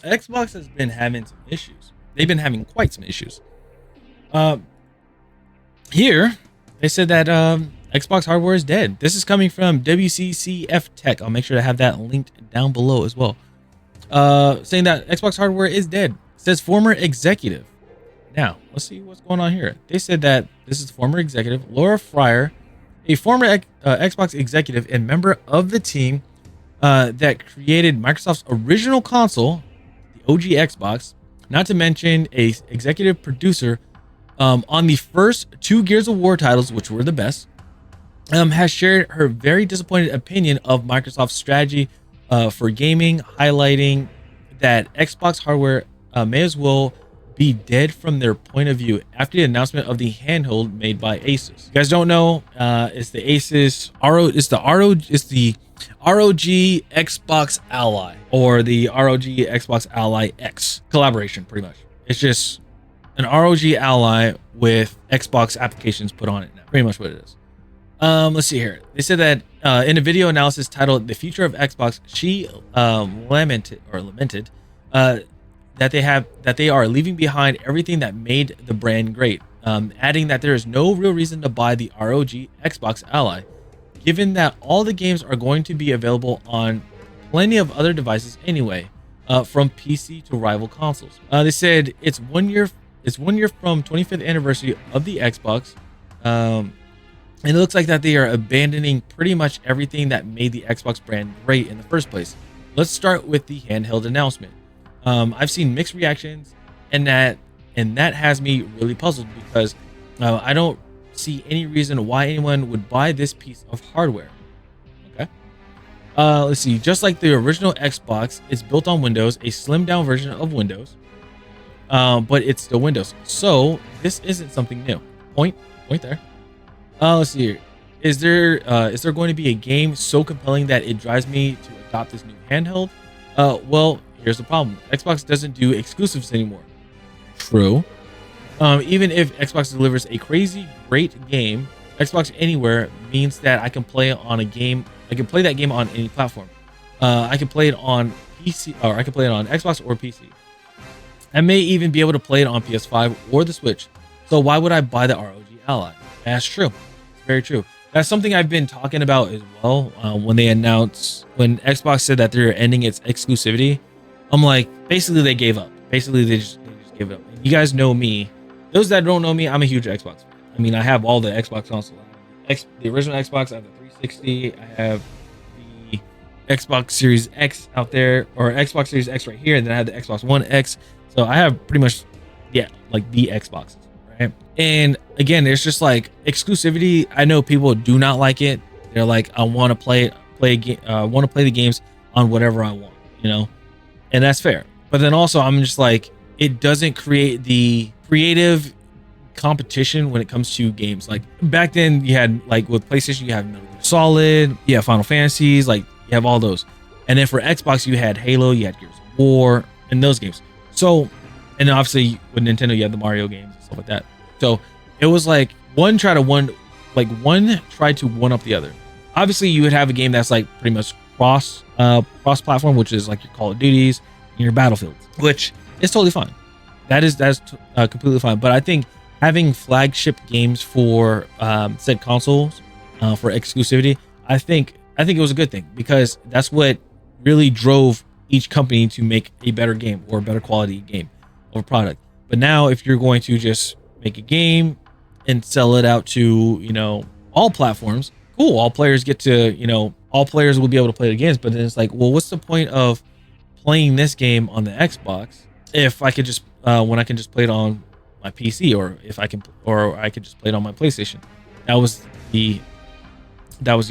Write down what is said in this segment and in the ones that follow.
Xbox has been having some issues. They've been having quite some issues. Uh, Here, they said that Xbox hardware is dead. This is coming from WCCF Tech. I'll make sure to have that linked down below as well. Saying that Xbox hardware is dead. Says former executive. Now, let's see what's going on here. They said that this is the former executive, Laura Fryer, a former Xbox executive and member of the team that created Microsoft's original console, the OG Xbox, not to mention a executive producer on the first two Gears of War titles, which were the best, has shared her very disappointed opinion of Microsoft's strategy for gaming, highlighting that Xbox hardware may as well be dead from their point of view after the announcement of the handheld made by Asus. You guys don't know, it's the Asus it's the ROG Xbox Ally, or the ROG Xbox Ally X collaboration. Pretty much, it's just an ROG Ally with Xbox applications put on it now. Pretty much what it is. Let's see here. They said that in a video analysis titled "The Future of Xbox," she lamented that they are leaving behind everything that made the brand great, adding that there is no real reason to buy the ROG Xbox Ally, given that all the games are going to be available on plenty of other devices anyway, from PC to rival consoles. They said it's 1 year. It's 1 year from 25th anniversary of the Xbox, and it looks like that they are abandoning pretty much everything that made the Xbox brand great in the first place. Let's start with the handheld announcement. I've seen mixed reactions, and that has me really puzzled because I don't see any reason why anyone would buy this piece of hardware. Okay. Let's see. Just like the original Xbox, it's built on Windows, a slimmed down version of Windows, but it's still Windows. So this isn't something new. Point there. Let's see here. Is there going to be a game so compelling that it drives me to adopt this new handheld? Well, here's the problem. Xbox doesn't do exclusives anymore. True. Even if Xbox delivers a crazy great game, Xbox Anywhere means that I can play on a game. I can play that game on any platform. I can play it on PC, or I can play it on Xbox or PC. I may even be able to play it on PS5 or the Switch. So why would I buy the ROG Ally? That's true. It's very true. That's something I've been talking about as well. When Xbox said that they're ending its exclusivity, I'm like, basically they gave up. Basically they just gave up. And you guys know me. Those that don't know me, I'm a huge Xbox fan. I mean, I have all the Xbox consoles. The original Xbox, I have the 360. I have the Xbox Series X out there, or Xbox Series X right here, and then I have the Xbox One X. So I have pretty much, like the Xboxes, right? And again, there's just like exclusivity. I know people do not like it. They're like, I want to play the games on whatever I want, and that's fair. But then also, I'm just like, it doesn't create the creative competition when it comes to games. Like back then, you had, like with PlayStation, you have Metal Gear Solid, you have Final Fantasies, like you have all those. And then for Xbox, you had Halo, you had Gears of War, and those games. So, and obviously with Nintendo, you have the Mario games and stuff like that. So it was like one tried to one up the other. Obviously, you would have a game that's like pretty much cross platform, which is like your Call of Duties and your Battlefields, which is totally fine. That's completely fine. But I think having flagship games for said consoles for exclusivity, I think it was a good thing, because that's what really drove each company to make a better game or a better quality game or product. But now, if you're going to just make a game and sell it out to all platforms, cool, all players get to all players will be able to play the games. But then it's like, well, what's the point of playing this game on the Xbox if I could just when I can just play it on my PC, or I could just play it on my PlayStation? That was the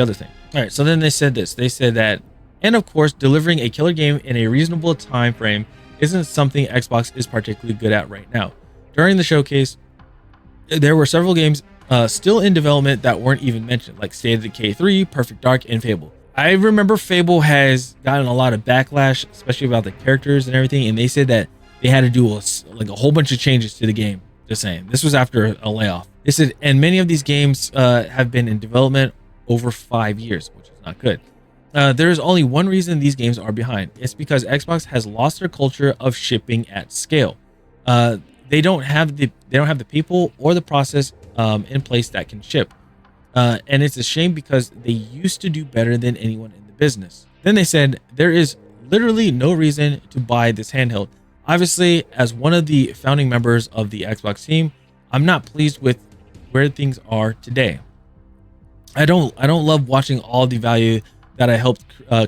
other thing. All right, so then they said this. They said that, and of course, delivering a killer game in a reasonable time frame isn't something Xbox is particularly good at right now. During the showcase, there were several games still in development that weren't even mentioned, like State of Decay 3, Perfect Dark, and Fable. I remember Fable has gotten a lot of backlash, especially about the characters and everything, and they said that they had to do a whole bunch of changes to the game. Just saying. This was after a layoff. They said, and many of these games have been in development over 5 years, which is not good. There is only one reason these games are behind. It's because Xbox has lost their culture of shipping at scale. Uh, they don't have the people or the process in place that can ship. And it's a shame because they used to do better than anyone in the business. Then they said there is literally no reason to buy this handheld. Obviously, as one of the founding members of the Xbox team, I'm not pleased with where things are today. I don't love watching all the value that I helped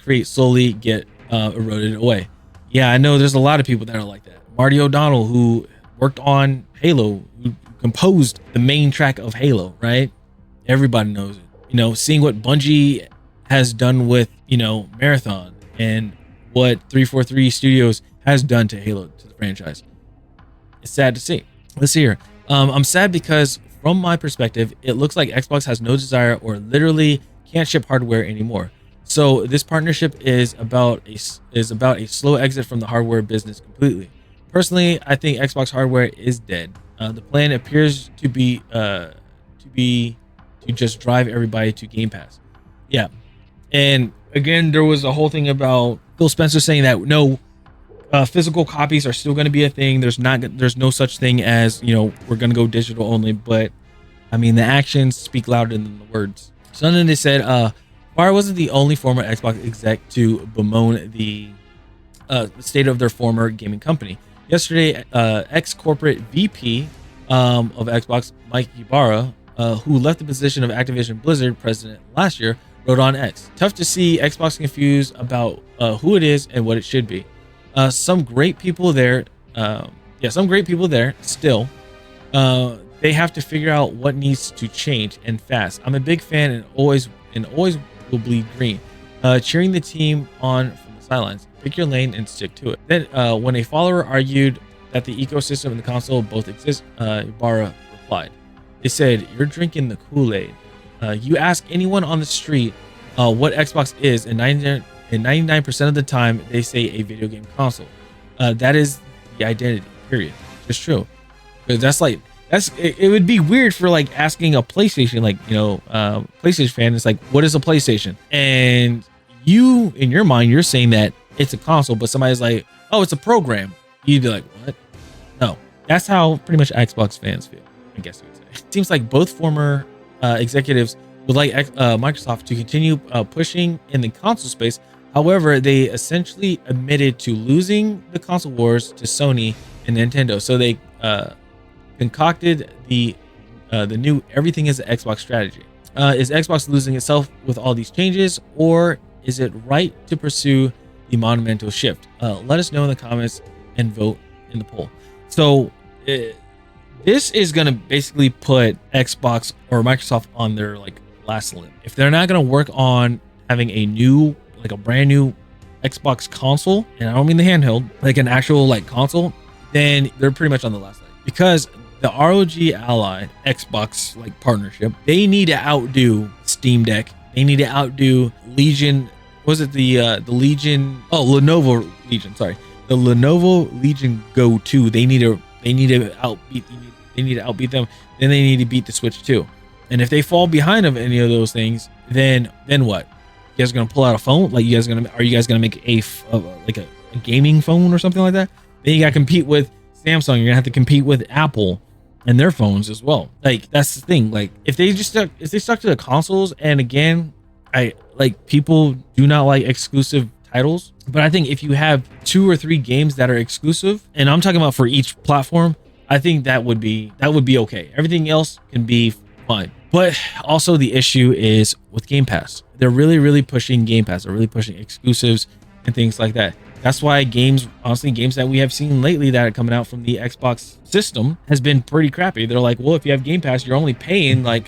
create slowly get eroded away. Yeah, I know there's a lot of people that are like that. Marty O'Donnell, who worked on Halo, who composed the main track of Halo, right? Everybody knows it. Seeing what Bungie has done with, Marathon, and what 343 Studios has done to Halo, to the franchise. It's sad to see. Let's see here. I'm sad because from my perspective, it looks like Xbox has no desire or literally can't ship hardware anymore. So this partnership is about a slow exit from the hardware business completely. Personally, I think Xbox hardware is dead. The plan appears to be to just drive everybody to Game Pass. Yeah. And again, there was a whole thing about Phil Spencer saying that no, physical copies are still going to be a thing. There's no such thing as, we're going to go digital only. But I mean, the actions speak louder than the words. So then they said, Barr wasn't the only former Xbox exec to bemoan the state of their former gaming company. Yesterday, ex-corporate VP of Xbox, Mike Ybarra, who left the position of Activision Blizzard president last year, wrote on X, "Tough to see Xbox confused about who it is and what it should be. Some great people there. Some great people there still. They have to figure out what needs to change and fast. I'm a big fan and always will bleed green. Cheering the team on from the sidelines. Pick your lane and stick to it." Then, when a follower argued that the ecosystem and the console both exist, Ibarra replied, "They said, you're drinking the Kool-Aid. You ask anyone on the street what Xbox is, and 99% of the time, they say a video game console. That is the identity, period." Just true. Because it would be weird for like asking a PlayStation, PlayStation fan, it's like, what is a PlayStation? And you, in your mind, you're saying that it's a console, but somebody's like, oh, it's a program. You'd be like, what? No, that's how pretty much Xbox fans feel, I guess you would say. It seems like both former executives would like Microsoft to continue pushing in the console space. However, they essentially admitted to losing the console wars to Sony and Nintendo. So they concocted the new everything is an Xbox strategy. Is Xbox losing itself with all these changes, or is it right to pursue the monumental shift? Let us know in the comments and vote in the poll. So this is going to basically put Xbox or Microsoft on their last limb. If they're not going to work on having a brand new Xbox console, and I don't mean the handheld, like an actual console, then they're pretty much on the last leg. Because the ROG Ally Xbox partnership, they need to outdo Steam Deck. They need to outdo Legion. Was it the Legion? Oh, Lenovo Legion. Sorry, the Lenovo Legion Go 2. They need to outbeat. They need to outbeat them. Then they need to beat the Switch 2. And if they fall behind of any of those things, then what? You guys are gonna pull out a phone? Are you guys gonna make a gaming phone or something like that? Then you gotta compete with Samsung. You're gonna have to compete with Apple and their phones as well. That's the thing. If they stuck to the consoles, and again, people do not like exclusive titles, but I think if you have 2 or 3 games that are exclusive, and I'm talking about for each platform, I think that would be okay. Everything else can be fine. But also the issue is with Game Pass. They're really, really pushing Game Pass. They're really pushing exclusives and things like that. That's why games that we have seen lately that are coming out from the Xbox system has been pretty crappy. They're like, well, if you have Game Pass, you're only paying a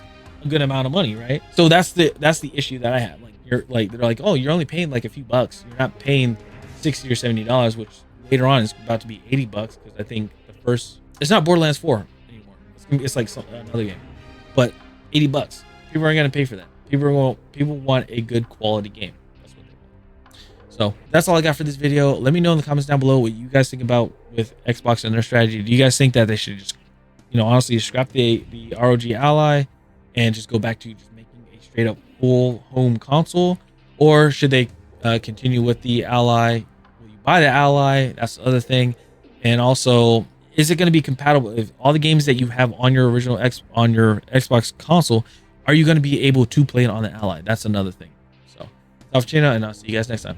good amount of money, right? So that's the issue that I have. They're like, oh, you're only paying a few bucks. You're not paying $60 or $70, which later on is about to be $80 because I think it's not Borderlands 4 anymore. It's another game, but $80. People aren't gonna pay for that. People want a good quality game. That's what they want. So that's all I got for this video. Let me know in the comments down below what you guys think about with Xbox and their strategy. Do you guys think that they should just, honestly scrap the ROG Ally and just go back to just making a straight up full home console? or should they continue with the Ally? Will you buy the Ally? That's the other thing. And also, is it going to be compatible with all the games that you have on your original on your Xbox console? Are you going to be able to play it on the Ally? That's another thing. So, China, and I'll see you guys next time.